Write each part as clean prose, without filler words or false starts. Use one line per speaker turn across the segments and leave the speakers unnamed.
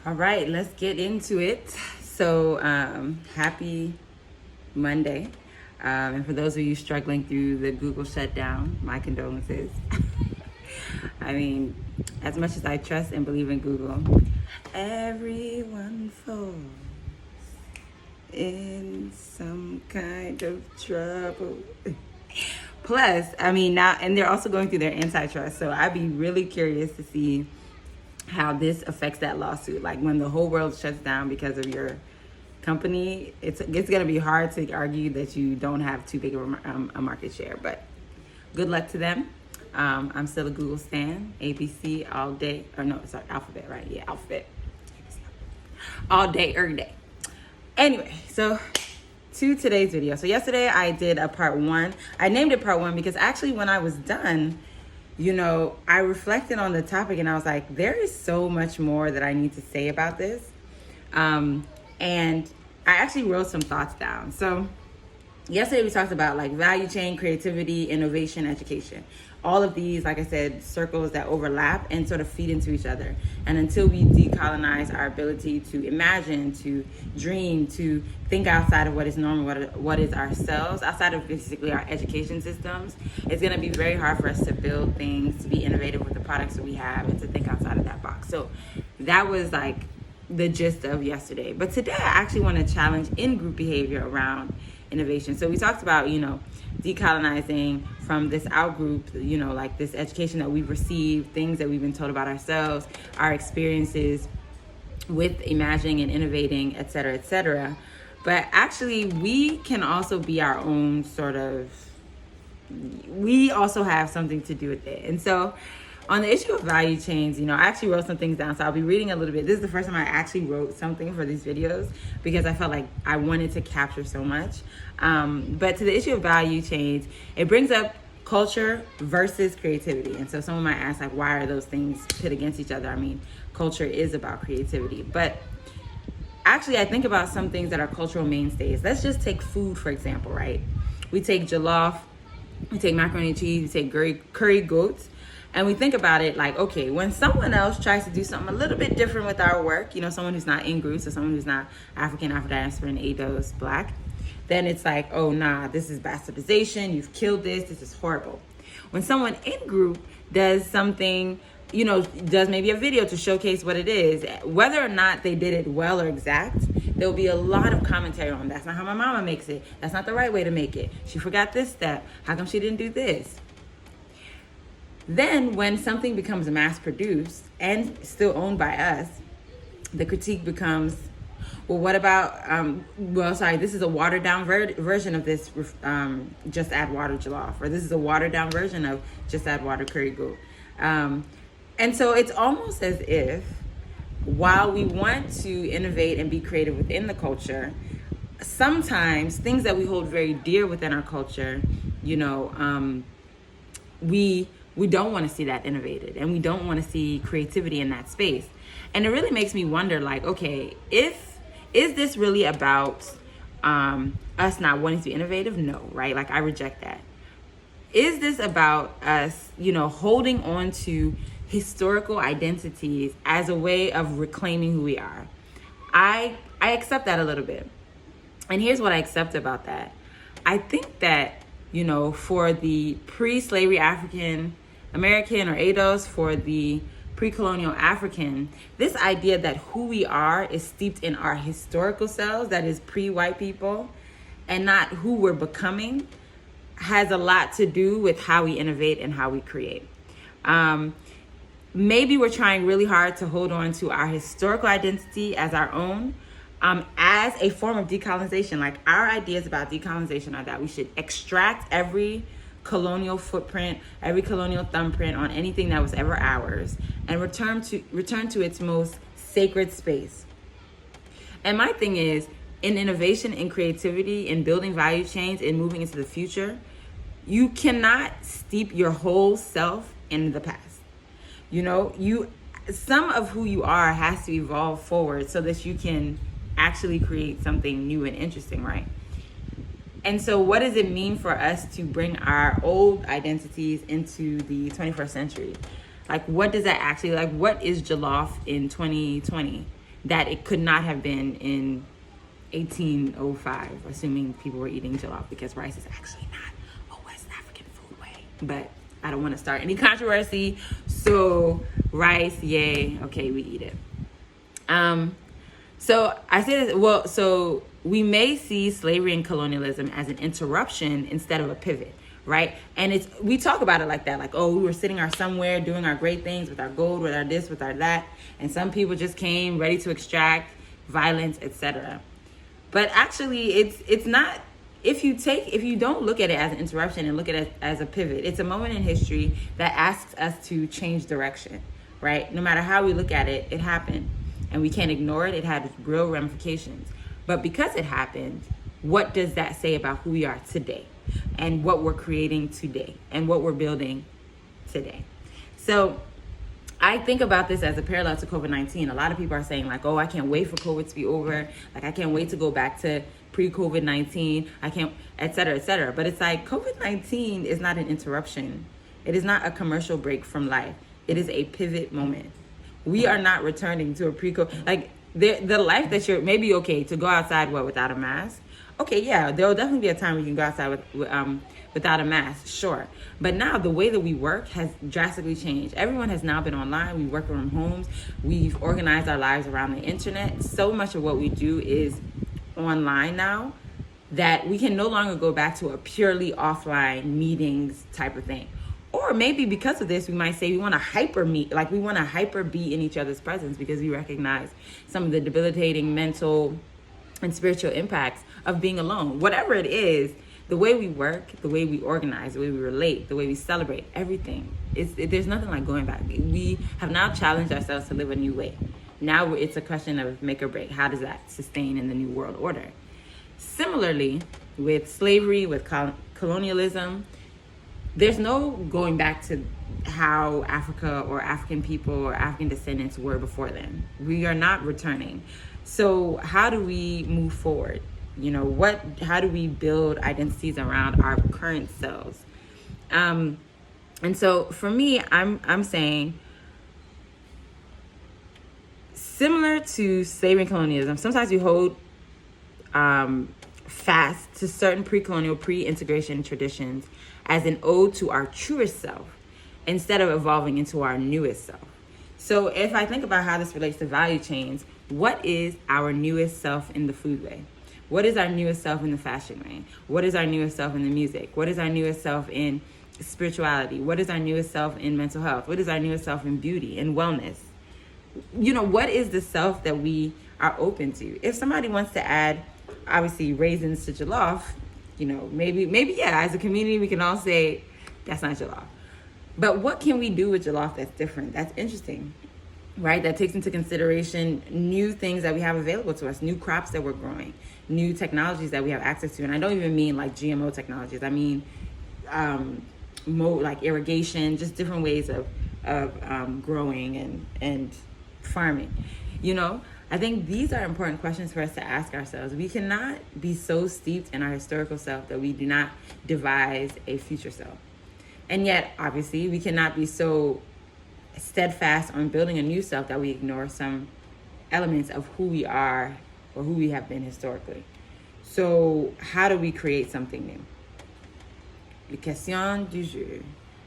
All right, let's get into it. So, happy Monday. And for those of you struggling through the Google shutdown, my condolences. I mean, as much as I trust and believe in Google, everyone falls in some kind of trouble. Plus, I mean, now, and they're also going through their antitrust. So I'd be really curious to see how this affects that lawsuit. Like when the whole world shuts down because of your company, it's going to be hard to argue that you don't have too big of a market share. But good luck to them. I'm still a Google stan. ABC all day. Or no, sorry, Alphabet, right? Yeah, Alphabet. All day, every day. Anyway, so to today's video. So yesterday I did a part one. I named it part one because actually when I was done, I reflected on the topic and I was like, there is so much more that I need to say about this. And I actually wrote some thoughts down. So yesterday we talked about like value chain, creativity, innovation, education. All of these, like I said, circles that overlap and sort of feed into each other. And until we decolonize our ability to imagine, to dream, to think outside of what is normal, what is ourselves, outside of basically our education systems, it's going to be very hard for us to build things, to be innovative with the products that we have, and to think outside of that box. So that was like the gist of yesterday. But today I actually want to challenge in-group behavior around innovation. So we talked about, decolonizing from this out-group, like this education that we've received, things that we've been told about ourselves, our experiences with imagining and innovating, et cetera, et cetera. But actually, we can also be our own we also have something to do with it. And so on the issue of value chains, I actually wrote some things down. So I'll be reading a little bit. This is the first time I actually wrote something for these videos because I felt like I wanted to capture so much. But to the issue of value chains, it brings up culture versus creativity. And so someone might ask, like, why are those things pit against each other? I mean, culture is about creativity. But actually, I think about some things that are cultural mainstays. Let's just take food, for example, right? We take jollof, we take macaroni and cheese, we take curry goats. And we think about it like, okay, when someone else tries to do something a little bit different with our work, someone who's not in groups or someone who's not African, Afro-diasporan, ADOS, Black, then it's like, oh, nah, this is bastardization. You've killed this. This is horrible. When someone in group does something, does maybe a video to showcase what it is, whether or not they did it well or exact, there'll be a lot of commentary on that's not how my mama makes it. That's not the right way to make it. She forgot this step. How come she didn't do this? Then when something becomes mass produced and still owned by us, the critique becomes, well, what about, this is a watered down version of this, just add water jollof, or this is a watered down version of just add water curry goat. And so it's almost as if while we want to innovate and be creative within the culture, sometimes things that we hold very dear within our culture, we don't want to see that innovated, and we don't want to see creativity in that space. And it really makes me wonder, like, okay, is this really about us not wanting to be innovative? No, right? Like, I reject that. Is this about us, holding on to historical identities as a way of reclaiming who we are? I accept that a little bit. And here's what I accept about that. I think that, for the pre-slavery African American or ADOS, for the pre-colonial African, this idea that who we are is steeped in our historical selves, that is pre-white people, and not who we're becoming, has a lot to do with how we innovate and how we create. Maybe we're trying really hard to hold on to our historical identity as our own, as a form of decolonization. Like, our ideas about decolonization are that we should extract every colonial footprint, every colonial thumbprint on anything that was ever ours, and return to its most sacred space. And my thing is, in innovation, in creativity, in building value chains, in moving into the future, you cannot steep your whole self in the past. Some of who you are has to evolve forward so that you can actually create something new and interesting, right? And so what does it mean for us to bring our old identities into the 21st century? Like, what does that actually, like, what is jollof in 2020? that it could not have been in 1805, assuming people were eating jollof, because rice is actually not a West African food way. But I don't want to start any controversy. So rice, yay, okay, we eat it. So I say this, well, so we may see slavery and colonialism as an interruption instead of a pivot, right? And we talk about it like that, like, oh, we were sitting somewhere doing our great things with our gold, with our this, with our that, and some people just came ready to extract violence, etc. But actually, it's not. If you don't look at it as an interruption and look at it as a pivot, it's a moment in history that asks us to change direction, right? No matter how we look at it, it happened. And we can't ignore it. It had real ramifications. But because it happened, what does that say about who we are today and what we're creating today and what we're building today? So I think about this as a parallel to COVID-19. A lot of people are saying like, oh, I can't wait for COVID to be over. Like, I can't wait to go back to pre-COVID-19. I can't, et cetera, et cetera. But it's like COVID-19 is not an interruption. It is not a commercial break from life. It is a pivot moment. We are not returning to a pre-COVID, like the life that you're, maybe okay to go outside, without a mask? Okay, yeah, there will definitely be a time when you can go outside without a mask, sure. But now the way that we work has drastically changed. Everyone has now been online. We work from homes. We've organized our lives around the internet. So much of what we do is online now that we can no longer go back to a purely offline meetings type of thing. Or maybe because of this, we might say we want to hyper meet, like we want to hyper be in each other's presence because we recognize some of the debilitating mental and spiritual impacts of being alone. Whatever it is, the way we work, the way we organize, the way we relate, the way we celebrate, everything, there's nothing like going back. We have now challenged ourselves to live a new way. Now it's a question of make or break. How does that sustain in the new world order? Similarly, with slavery, with colonialism, there's no going back to how Africa or African people or African descendants were before then. We are not returning. So how do we move forward? How do we build identities around our current selves? And so for me, I'm saying, similar to slavery and colonialism, sometimes we hold fast to certain pre-colonial, pre-integration traditions as an ode to our truest self instead of evolving into our newest self. So if I think about how this relates to value chains, what is our newest self in the food way? What is our newest self in the fashion way? What is our newest self in the music? What is our newest self in spirituality? What is our newest self in mental health? What is our newest self in beauty and wellness? What is the self that we are open to? If somebody wants to add, obviously, raisins to jollof, maybe, yeah, as a community, we can all say, that's not jollof. But what can we do with jollof that's different? That's interesting, right? That takes into consideration new things that we have available to us, new crops that we're growing, new technologies that we have access to. And I don't even mean like GMO technologies. I mean, like irrigation, just different ways of growing and farming, I think these are important questions for us to ask ourselves. We cannot be so steeped in our historical self that we do not devise a future self. And yet, obviously, we cannot be so steadfast on building a new self that we ignore some elements of who we are or who we have been historically. So how do we create something new? La question du jour.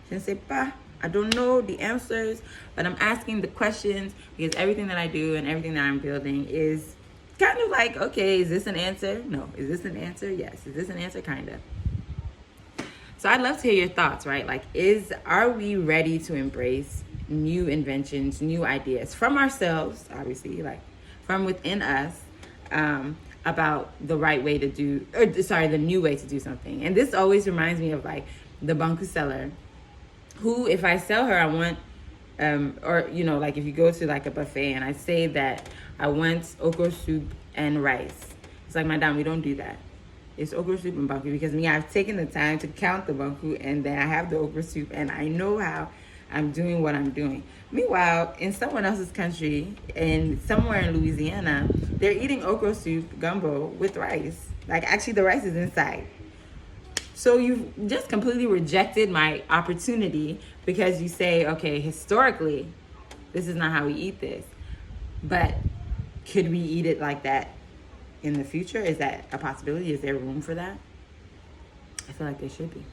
Je ne sais pas. I don't know the answers, but I'm asking the questions because everything that I do and everything that I'm building is kind of like, okay, is this an answer? No. Is this an answer? Yes. Is this an answer? Kind of. So I'd love to hear your thoughts, right? Like, are we ready to embrace new inventions, new ideas from ourselves, obviously, like from within us, about the right way to the new way to do something. And this always reminds me of like the banku seller, who, if I sell her, I want, like if you go to like a buffet and I say that I want okra soup and rice. It's like, madam, we don't do that. It's okra soup and banku because I've taken the time to count the banku and then I have the okra soup and I know how I'm doing what I'm doing. Meanwhile, in someone else's country, and somewhere in Louisiana, they're eating okra soup, gumbo, with rice. Like, actually, the rice is inside. So you've just completely rejected my opportunity because you say, okay, historically, this is not how we eat this. But could we eat it like that in the future? Is that a possibility? Is there room for that? I feel like there should be.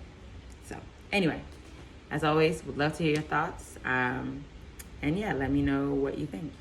So anyway, as always, would love to hear your thoughts. And yeah, let me know what you think.